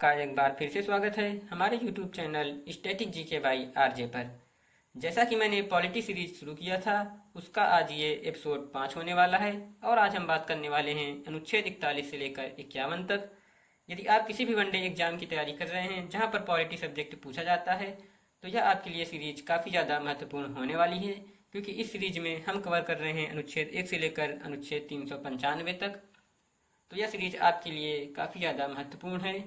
आपका एक बार फिर से स्वागत है हमारे YouTube channel static GK by RJ पर। जैसा कि मैंने पॉलिटी सीरीज शुरू किया था, उसका आज ये एपिसोड 5 होने वाला है और आज हम बात करने वाले हैं अनुच्छेद 41 से लेकर 51 तक। यदि आप किसी भी वनडे एग्जाम की तैयारी कर रहे हैं जहां पर पॉलिटी सब्जेक्ट पूछा जाता है, तो यह आपके लिए सीरीज काफ़ी ज़्यादा महत्वपूर्ण होने वाली है, क्योंकि इस सीरीज में हम कवर कर रहे हैं अनुच्छेद 1 से लेकर अनुच्छेद 395 तक। तो यह सीरीज आपके लिए काफ़ी ज़्यादा महत्वपूर्ण है।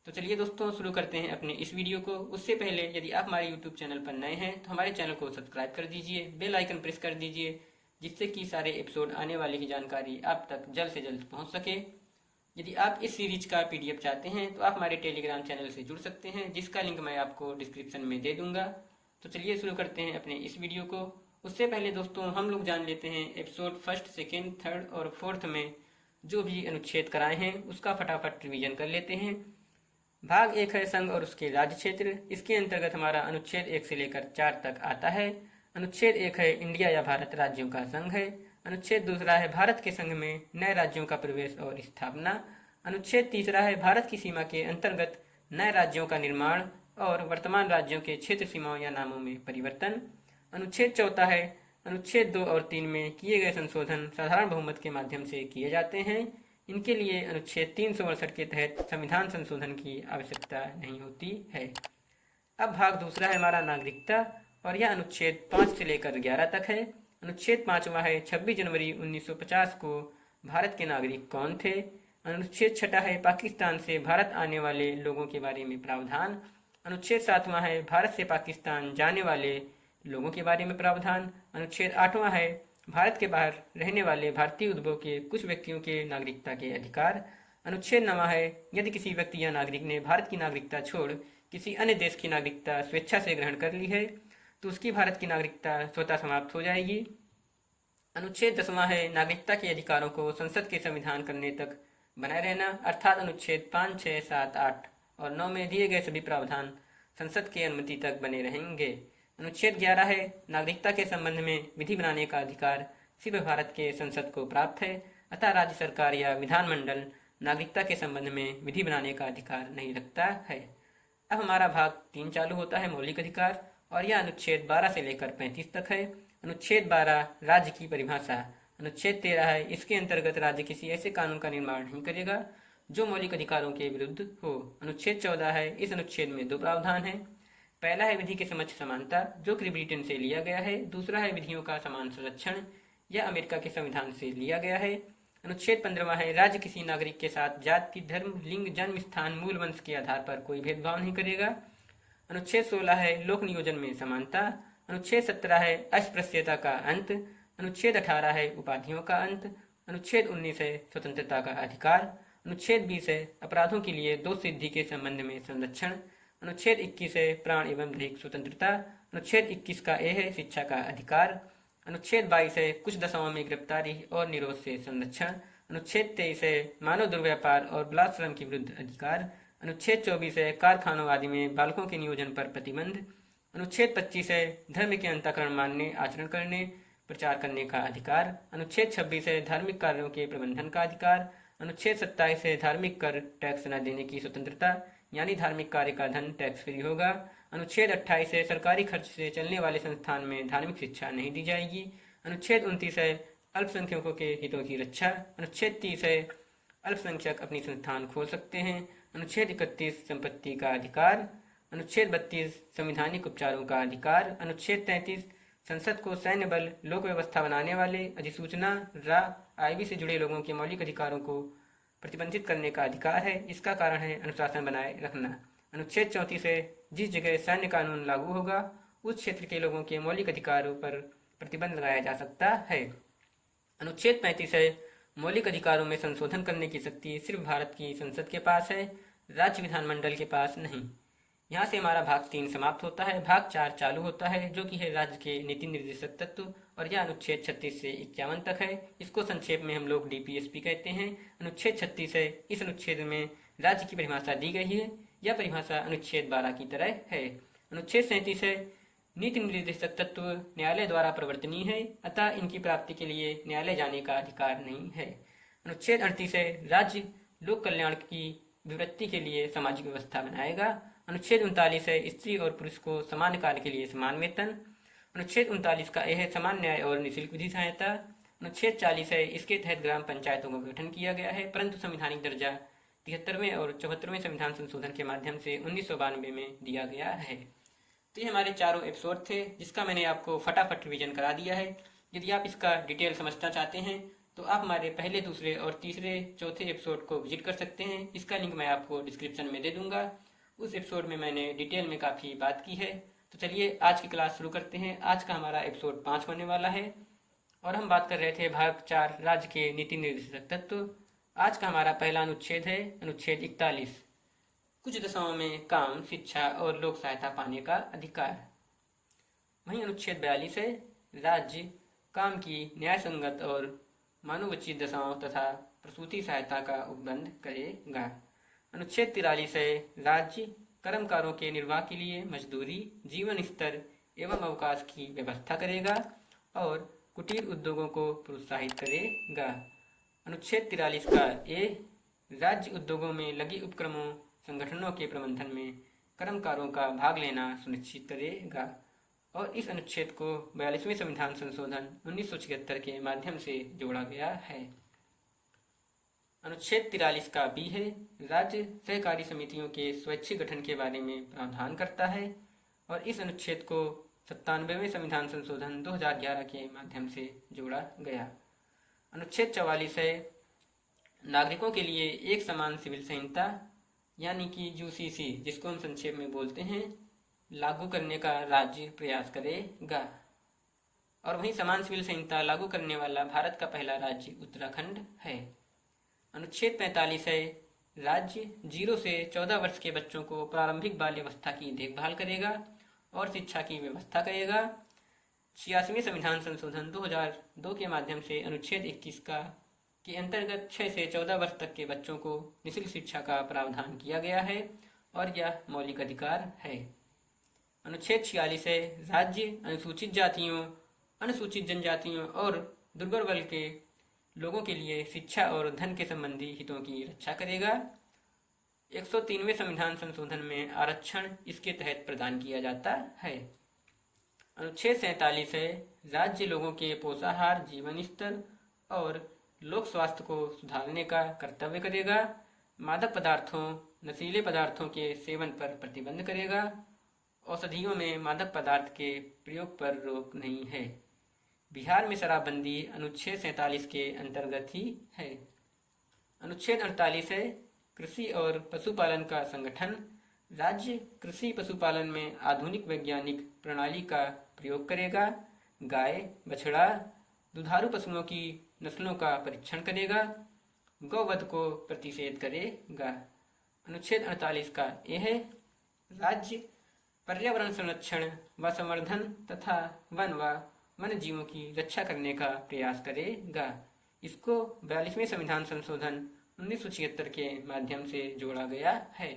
तो चलिए दोस्तों, शुरू करते हैं अपने इस वीडियो को। उससे पहले यदि आप हमारे यूट्यूब चैनल पर नए हैं तो हमारे चैनल को सब्सक्राइब कर दीजिए, बेल आइकन प्रेस कर दीजिए, जिससे कि सारे एपिसोड आने वाले की जानकारी आप तक जल्द से जल्द पहुंच सके। यदि आप इस सीरीज का पीडीएफ चाहते हैं तो आप हमारे टेलीग्राम चैनल से जुड़ सकते हैं, जिसका लिंक मैं आपको डिस्क्रिप्शन में दे दूंगा। तो चलिए शुरू करते हैं अपने इस वीडियो को। उससे पहले दोस्तों, हम लोग जान लेते हैं एपिसोड 1, 2, 3 और 4 में जो भी अनुच्छेद कराए हैं उसका फटाफट रिवीजन कर लेते हैं। भाग 1 है संघ और उसके राज्य क्षेत्र। इसके अंतर्गत हमारा अनुच्छेद 1 से लेकर 4 तक आता है। अनुच्छेद 1 है इंडिया या भारत राज्यों का संघ है। अनुच्छेद 2 है भारत के संघ में नए राज्यों का प्रवेश और स्थापना। अनुच्छेद 3 है भारत की सीमा के अंतर्गत नए राज्यों का निर्माण और वर्तमान राज्यों के क्षेत्र सीमाओं या नामों में परिवर्तन। अनुच्छेद 4 है अनुच्छेद 2 और 3 में किए गए संशोधन साधारण बहुमत के माध्यम से किए जाते हैं। इनके लिए अनुच्छेद 368 के तहत संविधान संशोधन की आवश्यकता नहीं होती है। अब भाग 2 है हमारा नागरिकता, और यह अनुच्छेद 5 से लेकर 11 तक है। अनुच्छेद 5वां है 26 जनवरी 1950 को भारत के नागरिक कौन थे। अनुच्छेद 6 है पाकिस्तान से भारत आने वाले लोगों के बारे में प्रावधान। अनुच्छेद 7वां है भारत से पाकिस्तान जाने वाले लोगों के बारे में प्रावधान। अनुच्छेद 8वां है भारत के बाहर रहने वाले भारतीय उद्भव के कुछ व्यक्तियों के नागरिकता के अधिकार। अनुच्छेद 9वां है यदि किसी व्यक्ति या नागरिक ने भारत की नागरिकता छोड़ किसी अन्य देश की नागरिकता स्वेच्छा से ग्रहण कर ली है तो उसकी भारत की नागरिकता स्वतः समाप्त हो जाएगी। अनुच्छेद 10वां है नागरिकता के अधिकारों को संसद के संविधान करने तक बनाए रहना, अर्थात अनुच्छेद 5, 6, 7, 8 और 9 में दिए गए सभी प्रावधान संसद की अनुमति तक बने रहेंगे। अनुच्छेद 11 है नागरिकता के संबंध में विधि बनाने का अधिकार सिर्फ भारत के संसद को प्राप्त है, अतः राज्य सरकार या विधानमंडल नागरिकता के संबंध में विधि बनाने का अधिकार नहीं रखता है। अब हमारा भाग 3 चालू होता है मौलिक अधिकार, और यह अनुच्छेद 12 से लेकर 35 तक है। अनुच्छेद 12 राज्य की परिभाषा। अनुच्छेद 13 है इसके अंतर्गत राज्य किसी ऐसे कानून का निर्माण नहीं करेगा जो मौलिक अधिकारों के विरुद्ध हो। अनुच्छेद 14 है इस अनुच्छेद में 2 प्रावधान है। पहला है विधि के समक्ष समानता, जो कि ब्रिटेन से लिया गया है। दूसरा है विधियों का समान संरक्षण, यह अमेरिका के संविधान से लिया गया है। अनुच्छेद 15 है राज्य किसी नागरिक के साथ जाति, धर्म, लिंग, जन्म स्थान, मूल वंश के आधार पर कोई भेदभाव नहीं करेगा। अनुच्छेद 16 है लोक नियोजन में समानता। अनुच्छेद 17 है अस्पृश्यता का अंत। अनुच्छेद 18 है उपाधियों का अंत। अनुच्छेद 19 है स्वतंत्रता का अधिकार। अनुच्छेद 20 है अपराधों के लिए दोष सिद्धि के संबंध में संरक्षण। अनुच्छेद 21 है प्राण एवं दैहिक स्वतंत्रता। अनुच्छेद 21 का ए है शिक्षा का अधिकार। अनुच्छेद 22 है कुछ दशाओं में गिरफ्तारी और निरोध से संरक्षण। अनुच्छेद 23 है मानव दुर्व्यापार और बलात्श्रम के विरुद्ध अधिकार। अनुच्छेद 24 है कारखानों आदि में बालकों के नियोजन पर प्रतिबंध। अनुच्छेद 25 है धर्म के अंतःकरण मानने, आचरण करने, प्रचार करने का अधिकार। अनुच्छेद 26 है धार्मिक कार्यों के प्रबंधन का अधिकार। अनुच्छेद 27 है धार्मिक कर टैक्स न देने की स्वतंत्रता, यानी धार्मिक कार्य का धन टैक्स फ्री होगा। अनुच्छेद 28 है सरकारी खर्च से चलने वाले संस्थान में धार्मिक शिक्षा नहीं दी जाएगी। अनुच्छेद 29 है अल्पसंख्यकों के हितों की रक्षा। अनुच्छेद 30 है अल्पसंख्यक अपनी संस्थान खोल सकते हैं। अनुच्छेद 31 संपत्ति का अधिकार। अनुच्छेद 32 संवैधानिक उपचारों का अधिकार। अनुच्छेद 33 संसद को सैन्य बल, लोक व्यवस्था बनाने वाले, अधिसूचना, आईबी से जुड़े लोगों के मौलिक अधिकारों को प्रतिबंधित करने का अधिकार है। इसका कारण है अनुशासन बनाए रखना। अनुच्छेद 34 है जिस जगह सैन्य कानून लागू होगा उस क्षेत्र के लोगों के मौलिक अधिकारों पर प्रतिबंध लगाया जा सकता है। अनुच्छेद 35 है मौलिक अधिकारों में संशोधन करने की शक्ति सिर्फ भारत की संसद के पास है, राज्य विधानमंडल के पास नहीं। यहाँ से हमारा भाग 3 समाप्त होता है। भाग 4 चालू होता है, जो कि है राज्य के नीति निर्देशक तत्व, और यह अनुच्छेद 36 से 51 तक है। इसको संक्षेप में हम लोग डीपीएसपी कहते हैं। अनुच्छेद 36 है इस अनुच्छेद में राज्य की परिभाषा दी गई है। यह परिभाषा अनुच्छेद 12 की तरह है। अनुच्छेद 37 है नीति निर्देशक तत्व न्यायालय द्वारा प्रवर्तनीय है, अतः इनकी प्राप्ति के लिए न्यायालय जाने का अधिकार नहीं है। अनुच्छेद 38 है राज्य लोक कल्याण की विवृत्ति के लिए सामाजिक व्यवस्था बनाएगा। अनुच्छेद 39 है स्त्री और पुरुष को समान कार्य के लिए समान वेतन। अनुच्छेद 39 का यह है समान न्याय और निःशुल्क विधि सहायता। अनुच्छेद 40 है इसके तहत ग्राम पंचायतों का गठन किया गया है, परंतु संवैधानिक दर्जा 73वें और 74वें संविधान संशोधन के माध्यम से 1992 में दिया गया है। तो ये हमारे चारों एपिसोड थे जिसका मैंने आपको फटाफट रिवीजन करा दिया है। यदि आप इसका डिटेल समझना चाहते हैं तो आप हमारे पहले, दूसरे और तीसरे, चौथे एपिसोड को विजिट कर सकते हैं। इसका लिंक मैं आपको डिस्क्रिप्शन में दे दूंगा। उस एपिसोड में मैंने डिटेल में काफ़ी बात की है। तो चलिए आज की क्लास शुरू करते हैं। आज का हमारा एपिसोड 5 होने वाला है और हम बात कर रहे थे भाग 4 राज्य के नीति निर्देशक तत्व। आज का हमारा पहला अनुच्छेद है अनुच्छेद 41, कुछ दशाओं में काम, शिक्षा और लोक सहायता पाने का अधिकार। वहीं अनुच्छेद 42 है राज्य काम की न्याय संगत और मानवोचित दशाओं तथा प्रसूति सहायता का उपबंध करेगा। अनुच्छेद 43 है राज्य कर्मकारों के निर्वाह के लिए मजदूरी, जीवन स्तर एवं अवकाश की व्यवस्था करेगा और कुटीर उद्योगों को प्रोत्साहित करेगा। अनुच्छेद 43 का ए राज्य उद्योगों में लगी उपक्रमों संगठनों के प्रबंधन में कर्मकारों का भाग लेना सुनिश्चित करेगा और इस अनुच्छेद को 42वें संविधान संशोधन 1976 के माध्यम से जोड़ा गया है। अनुच्छेद 43 का बी है राज्य सहकारी समितियों के स्वैच्छिक गठन के बारे में प्रावधान करता है और इस अनुच्छेद को 97वें संविधान संशोधन 2011 के माध्यम से जोड़ा गया। अनुच्छेद 44 है नागरिकों के लिए एक समान सिविल संहिता यानी कि यूसीसी, जिसको हम संक्षेप में बोलते हैं, लागू करने का राज्य प्रयास करेगा। और वहीं समान सिविल संहिता लागू करने वाला भारत का पहला राज्य उत्तराखंड है। अनुच्छेद 45 है राज्य 0 से 14 वर्ष के बच्चों को प्रारंभिक बाल अवस्था की देखभाल करेगा और शिक्षा की व्यवस्था करेगा। 86वें संविधान संशोधन 2002 के माध्यम से अनुच्छेद 21 के अंतर्गत 6 से 14 वर्ष तक के बच्चों को निःशुल्क शिक्षा का प्रावधान किया गया है और यह मौलिक अधिकार है। अनुच्छेद 46 है राज्य अनुसूचित जातियों, अनुसूचित जनजातियों और दुर्बल वर्ग के लोगों के लिए शिक्षा और धन के संबंधी हितों की रक्षा करेगा। 103वें संविधान संशोधन में आरक्षण इसके तहत प्रदान किया जाता है। अनुच्छेद 47 है राज्य लोगों के पोषाहार, जीवन स्तर और लोक स्वास्थ्य को सुधारने का कर्तव्य करेगा। मादक पदार्थों, नशीले पदार्थों के सेवन पर प्रतिबंध करेगा। औषधियों में मादक पदार्थ के प्रयोग पर रोक नहीं है। बिहार में शराबबंदी अनुच्छेद 47 के अंतर्गत ही है। अनुच्छेद 48 है कृषि और पशुपालन का संगठन राज्य कृषि पशुपालन में आधुनिक वैज्ञानिक प्रणाली का प्रयोग करेगा। गाय, बछड़ा, दुधारू पशुओं की नस्लों का परीक्षण करेगा। गौवध को प्रतिषेध करेगा। अनुच्छेद 48 का यह है राज्य पर्यावरण संरक्षण व संवर्धन तथा वन व वन्य जीवों की रक्षा करने का प्रयास करेगा। इसको 42वें संविधान संशोधन 1976 के माध्यम से जोड़ा गया है।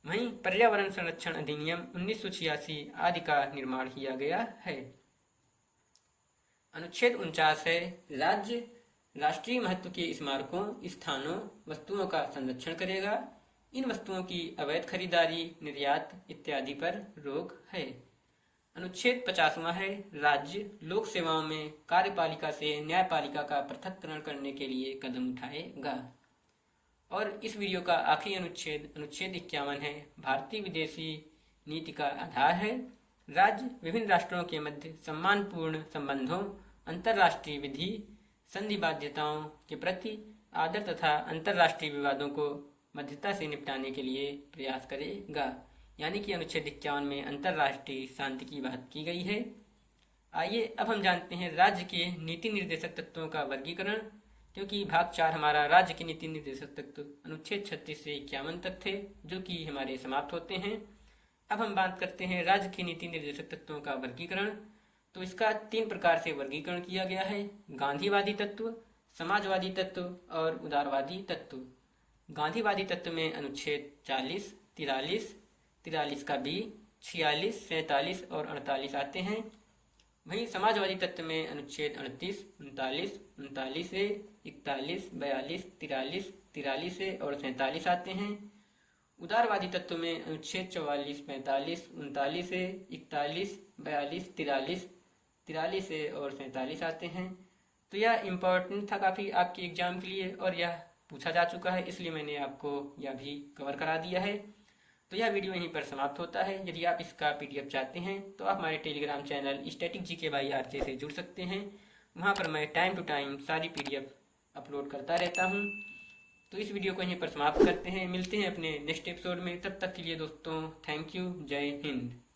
वहीं पर्यावरण संरक्षण अधिनियम 1986 आदि का निर्माण किया गया है। अनुच्छेद 49 है राज्य राष्ट्रीय महत्व के स्मारकों, स्थानों, वस्तुओं का संरक्षण करेगा। इन वस्तुओं की अवैध खरीदारी, निर्यात इत्यादि पर रोक है। अनुच्छेद 50वां है राज्य लोक सेवाओं में कार्यपालिका से न्यायपालिका का पृथक्करण करने के लिए कदम उठाएगा। और इस वीडियो का आखिरी अनुच्छेद अनुच्छेद 51 है भारतीय विदेशी नीति का आधार है राज्य विभिन्न राष्ट्रों के मध्य सम्मानपूर्ण संबंधों, अंतर्राष्ट्रीय विधि, संधि बाध्यताओं के प्रति आदर तथा अंतर्राष्ट्रीय विवादों को मध्यता से निपटाने के लिए प्रयास करेगा। यानी कि अनुच्छेद 51 में अंतर्राष्ट्रीय शांति की बात की गई है। आइए अब हम जानते हैं राज्य के नीति निर्देशक तत्वों का वर्गीकरण, क्योंकि भाग 4 हमारा राज्य के नीति निर्देशक तत्व अनुच्छेद 36 से 51 तक थे, जो कि हमारे समाप्त होते हैं। अब हम बात करते हैं राज्य के नीति निर्देशक तत्वों का वर्गीकरण। तो इसका 3 प्रकार से वर्गीकरण किया गया है: गांधीवादी तत्व, समाजवादी तत्व और उदारवादी तत्व। गांधीवादी तत्व में अनुच्छेद 40, 43 का बी, 46, 47 और 48 आते हैं। वहीं समाजवादी तत्व में अनुच्छेद 38, 39, 39A, 41, 42, 43, 43A और 47 आते हैं। उदारवादी तत्व में अनुच्छेद 44, 45, 39A, 41, 42, 43, 43A और 47 आते हैं। तो यह इम्पोर्टेंट था काफ़ी आपके एग्जाम के लिए और यह पूछा जा चुका है, इसलिए मैंने आपको यह भी कवर करा दिया है। तो यह वीडियो यहीं पर समाप्त होता है। यदि आप इसका PDF चाहते हैं तो आप हमारे Telegram channel static GK by RJ से जुड़ सकते हैं। वहाँ पर मैं टाइम टू टाइम सारी PDF अपलोड करता रहता हूँ। तो इस वीडियो को यहीं पर समाप्त करते हैं। मिलते हैं अपने नेक्स्ट एपिसोड में। तब तक के लिए दोस्तों, थैंक यू। जय हिंद।